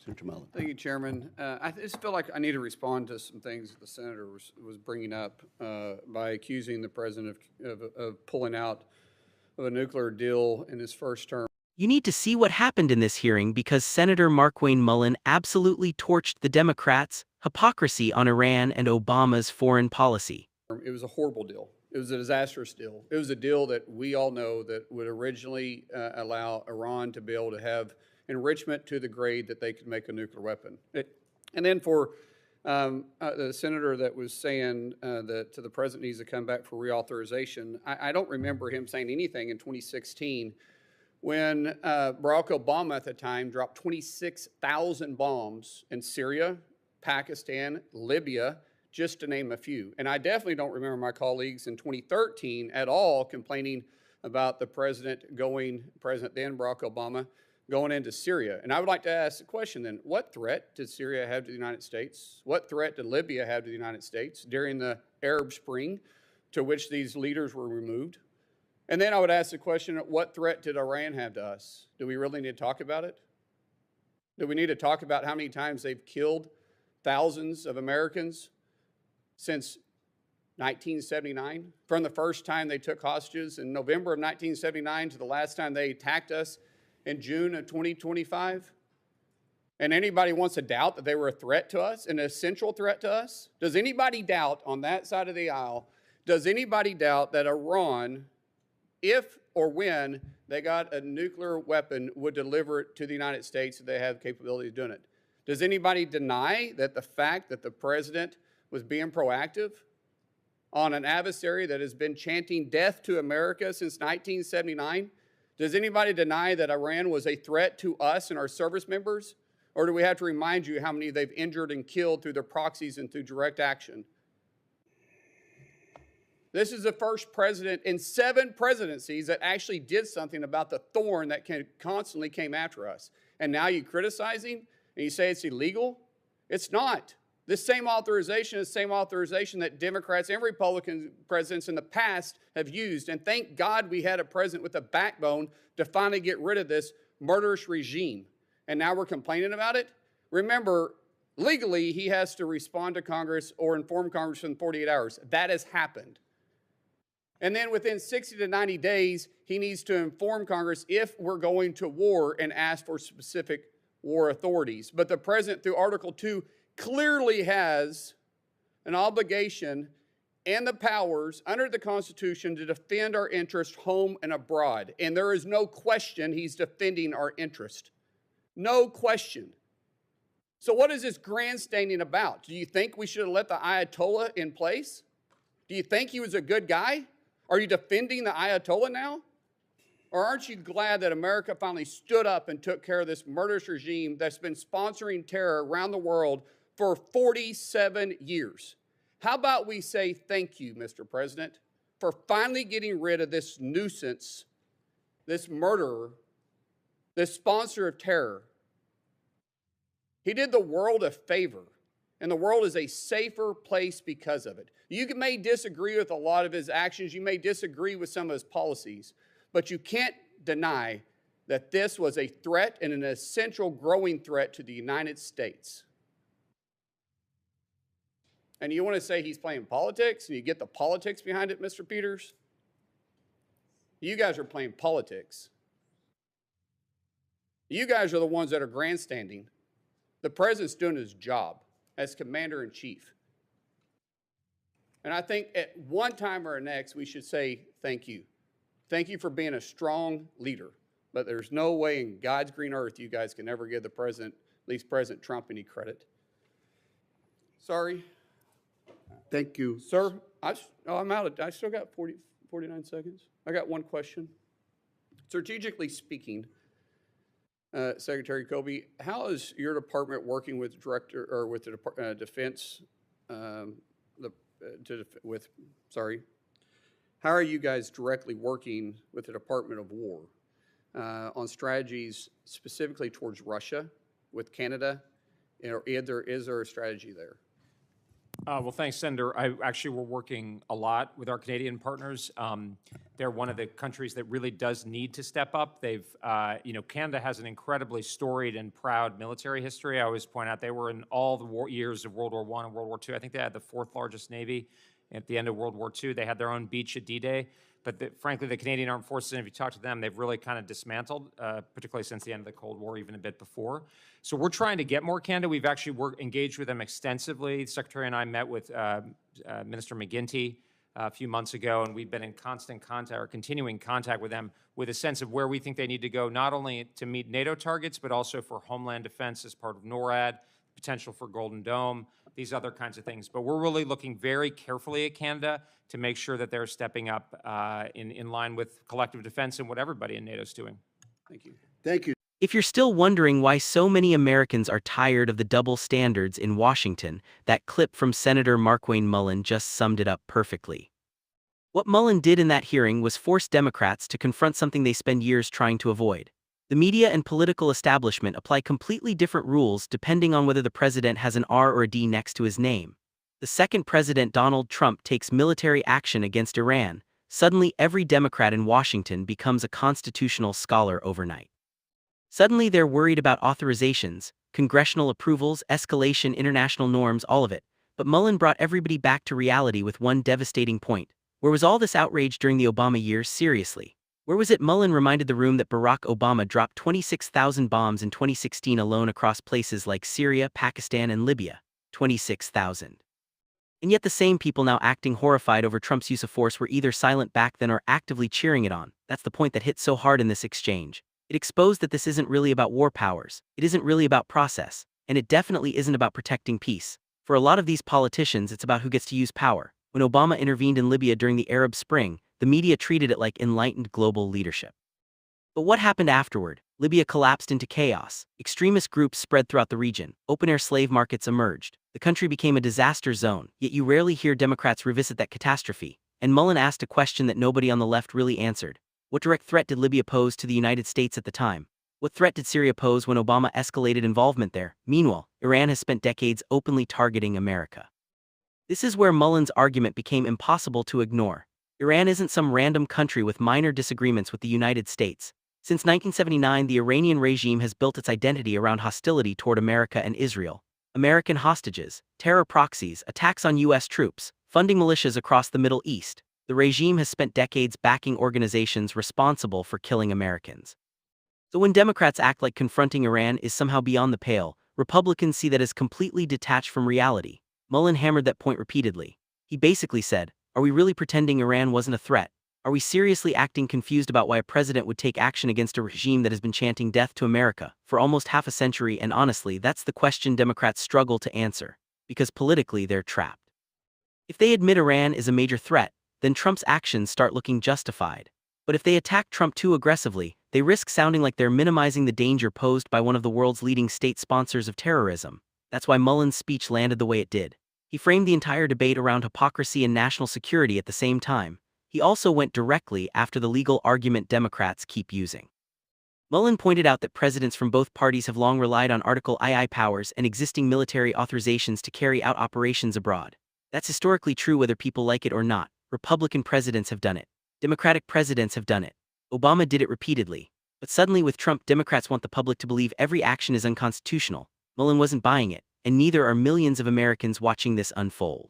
Senator Mullen. Thank you, Chairman. I just feel like I need to respond to some things that the senator was bringing up by accusing the president of pulling out of a nuclear deal in his first term. You need to see what happened in this hearing because Senator Markwayne Mullin absolutely torched the Democrats' hypocrisy on Iran and Obama's foreign policy. It was a horrible deal. It was a disastrous deal. It was a deal that we all know that would originally allow Iran to be able to have enrichment to the grade that they could make a nuclear weapon. And then for the senator that was saying that the president needs to come back for reauthorization, I don't remember him saying anything in 2016 when Barack Obama at the time dropped 26,000 bombs in Syria, Pakistan, Libya, just to name a few. And I definitely don't remember my colleagues in 2013 at all complaining about the president then Barack Obama, going into Syria. And I would like to ask the question then, what threat did Syria have to the United States? What threat did Libya have to the United States during the Arab Spring to which these leaders were removed? And then I would ask the question, what threat did Iran have to us? Do we really need to talk about it? Do we need to talk about how many times they've killed thousands of Americans since 1979? From the first time they took hostages in November of 1979 to the last time they attacked us in June of 2025? And anybody wants to doubt that they were a threat to us, an essential threat to us? Does anybody doubt on that side of the aisle, does anybody doubt that Iran, if or when they got a nuclear weapon, would deliver it to the United States if they have the capability of doing it? Does anybody deny that the fact that the president was being proactive on an adversary that has been chanting death to America since 1979? Does anybody deny that Iran was a threat to us and our service members? Or do we have to remind you how many they've injured and killed through their proxies and through direct action? This is the first president in 7 presidencies that actually did something about the thorn that constantly came after us. And now you criticizing and you say it's illegal? It's not. This same authorization is the same authorization that Democrats and Republican presidents in the past have used. And thank God we had a president with a backbone to finally get rid of this murderous regime. And now we're complaining about it? Remember, legally, he has to respond to Congress or inform Congress within 48 hours. That has happened. And then within 60 to 90 days, he needs to inform Congress if we're going to war and ask for specific war authorities. But the president, through Article 2, clearly has an obligation and the powers under the Constitution to defend our interest home and abroad. And there is no question he's defending our interest. No question. So what is this grandstanding about? Do you think we should have let the Ayatollah in place? Do you think he was a good guy? Are you defending the Ayatollah now? Or aren't you glad that America finally stood up and took care of this murderous regime that's been sponsoring terror around the world for 47 years? How about we say thank you, Mr. President, for finally getting rid of this nuisance, this murderer, this sponsor of terror. He did the world a favor, and the world is a safer place because of it. You may disagree with a lot of his actions, you may disagree with some of his policies, but you can't deny that this was a threat and an essential growing threat to the United States. And you want to say he's playing politics and you get the politics behind it, Mr. Peters? You guys are playing politics. You guys are the ones that are grandstanding. The president's doing his job as commander-in-chief. And I think at one time or next, we should say thank you. Thank you for being a strong leader. But there's no way in God's green earth you guys can ever give the president, at least President Trump, any credit. Sorry. Thank you. Sir, I'm out. I still got 49 seconds. I got one question. Strategically speaking, Secretary Kobe, how is your department working with the Defense? How are you guys directly working with the Department of War on strategies specifically towards Russia, with Canada, or is there a strategy there? Well, thanks, Senator. I actually we're working a lot with our Canadian partners. They're one of the countries that really does need to step up. Canada has an incredibly storied and proud military history. I always point out they were in all the years of World War I and World War II. I think they had the fourth largest Navy at the end of World War II. They had their own beach at D-Day. But frankly, the Canadian Armed Forces, and if you talk to them, they've really kind of dismantled, particularly since the end of the Cold War, even a bit before. So we're trying to get more Canada. We've actually engaged with them extensively. The Secretary and I met with Minister McGuinty a few months ago, and we've been in constant contact or continuing contact with them with a sense of where we think they need to go, not only to meet NATO targets, but also for homeland defense as part of NORAD, potential for Golden Dome, these other kinds of things. But we're really looking very carefully at Canada to make sure that they're stepping up in line with collective defense and what everybody in NATO is doing. Thank you. Thank you. If you're still wondering why so many Americans are tired of the double standards in Washington, that clip from Senator Markwayne Mullin just summed it up perfectly. What Mullen did in that hearing was force Democrats to confront something they spend years trying to avoid. The media and political establishment apply completely different rules depending on whether the president has an R or a D next to his name. The second President Donald Trump takes military action against Iran, suddenly every Democrat in Washington becomes a constitutional scholar overnight. Suddenly they're worried about authorizations, congressional approvals, escalation, international norms, all of it. But Mullen brought everybody back to reality with one devastating point. Where was all this outrage during the Obama years? Seriously. Where was it? Mullen reminded the room that Barack Obama dropped 26,000 bombs in 2016 alone across places like Syria, Pakistan, and Libya. 26,000. And yet the same people now acting horrified over Trump's use of force were either silent back then or actively cheering it on. That's the point that hit so hard in this exchange. It exposed that this isn't really about war powers, it isn't really about process, and it definitely isn't about protecting peace. For a lot of these politicians, it's about who gets to use power. When Obama intervened in Libya during the Arab Spring, the media treated it like enlightened global leadership. But what happened afterward? Libya collapsed into chaos. Extremist groups spread throughout the region. Open-air slave markets emerged. The country became a disaster zone, yet you rarely hear Democrats revisit that catastrophe. And Mullen asked a question that nobody on the left really answered. What direct threat did Libya pose to the United States at the time? What threat did Syria pose when Obama escalated involvement there? Meanwhile, Iran has spent decades openly targeting America. This is where Mullen's argument became impossible to ignore. Iran isn't some random country with minor disagreements with the United States. Since 1979, the Iranian regime has built its identity around hostility toward America and Israel. American hostages, terror proxies, attacks on U.S. troops, funding militias across the Middle East. The regime has spent decades backing organizations responsible for killing Americans. So when Democrats act like confronting Iran is somehow beyond the pale, Republicans see that as completely detached from reality. Mullen hammered that point repeatedly. He basically said, are we really pretending Iran wasn't a threat? Are we seriously acting confused about why a president would take action against a regime that has been chanting death to America for almost half a century? And honestly, that's the question Democrats struggle to answer, because politically they're trapped. If they admit Iran is a major threat, then Trump's actions start looking justified. But if they attack Trump too aggressively, they risk sounding like they're minimizing the danger posed by one of the world's leading state sponsors of terrorism. That's why Mullen's speech landed the way it did. He framed the entire debate around hypocrisy and national security at the same time. He also went directly after the legal argument Democrats keep using. Mullen pointed out that presidents from both parties have long relied on Article II powers and existing military authorizations to carry out operations abroad. That's historically true whether people like it or not. Republican presidents have done it. Democratic presidents have done it. Obama did it repeatedly. But suddenly with Trump, Democrats want the public to believe every action is unconstitutional. Mullen wasn't buying it, and neither are millions of Americans watching this unfold.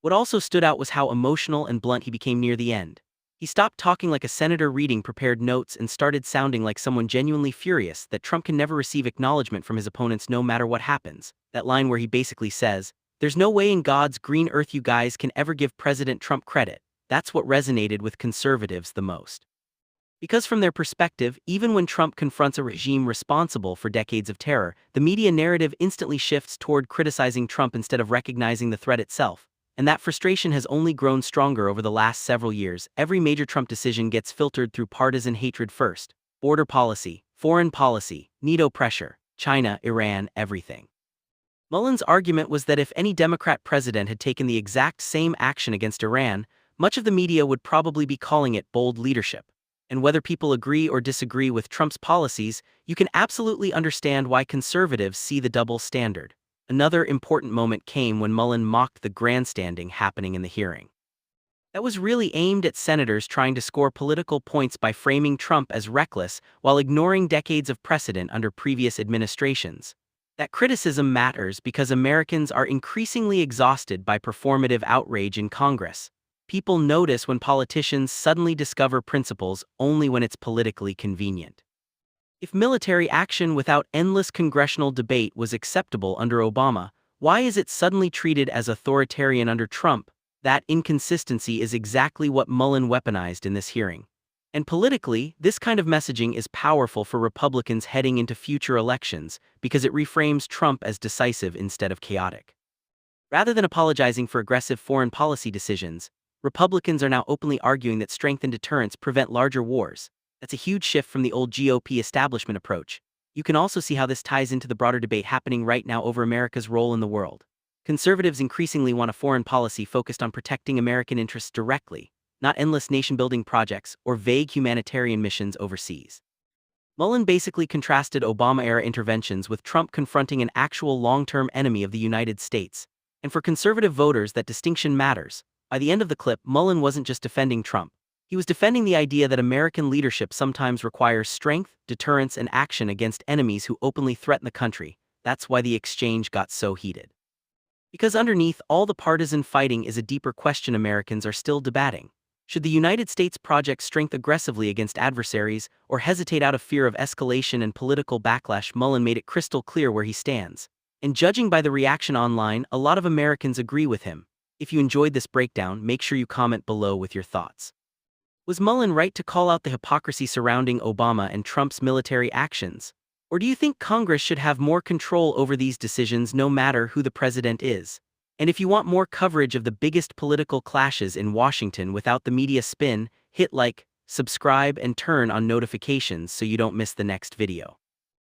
What also stood out was how emotional and blunt he became near the end. He stopped talking like a senator reading prepared notes and started sounding like someone genuinely furious that Trump can never receive acknowledgement from his opponents no matter what happens. That line where he basically says, "There's no way in God's green earth you guys can ever give President Trump credit." That's what resonated with conservatives the most. Because from their perspective, even when Trump confronts a regime responsible for decades of terror, the media narrative instantly shifts toward criticizing Trump instead of recognizing the threat itself. And that frustration has only grown stronger over the last several years. Every major Trump decision gets filtered through partisan hatred first. Border policy, foreign policy, NATO pressure, China, Iran, everything. Mullen's argument was that if any Democrat president had taken the exact same action against Iran, much of the media would probably be calling it bold leadership. And whether people agree or disagree with Trump's policies, you can absolutely understand why conservatives see the double standard. another important moment came when Mullen mocked the grandstanding happening in the hearing. That was really aimed at senators trying to score political points by framing Trump as reckless while ignoring decades of precedent under previous administrations. That criticism matters because Americans are increasingly exhausted by performative outrage in Congress. People notice when politicians suddenly discover principles only when it's politically convenient. If military action without endless congressional debate was acceptable under Obama, why is it suddenly treated as authoritarian under Trump? That inconsistency is exactly what Mullen weaponized in this hearing. And politically, this kind of messaging is powerful for Republicans heading into future elections because it reframes Trump as decisive instead of chaotic. Rather than apologizing for aggressive foreign policy decisions, Republicans are now openly arguing that strength and deterrence prevent larger wars. That's a huge shift from the old GOP establishment approach. You can also see how this ties into the broader debate happening right now over America's role in the world. Conservatives increasingly want a foreign policy focused on protecting American interests directly, not endless nation-building projects or vague humanitarian missions overseas. Mullen basically contrasted Obama-era interventions with Trump confronting an actual long-term enemy of the United States. And for conservative voters, that distinction matters. By the end of the clip, Mullen wasn't just defending Trump. He was defending the idea that American leadership sometimes requires strength, deterrence, and action against enemies who openly threaten the country. That's why the exchange got so heated. Because underneath all the partisan fighting is a deeper question Americans are still debating. Should the United States project strength aggressively against adversaries, or hesitate out of fear of escalation and political backlash? Mullen made it crystal clear where he stands. And judging by the reaction online, a lot of Americans agree with him. If you enjoyed this breakdown, make sure you comment below with your thoughts. Was Mullen right to call out the hypocrisy surrounding Obama and Trump's military actions? Or do you think Congress should have more control over these decisions no matter who the president is? And if you want more coverage of the biggest political clashes in Washington without the media spin, hit like, subscribe, and turn on notifications so you don't miss the next video.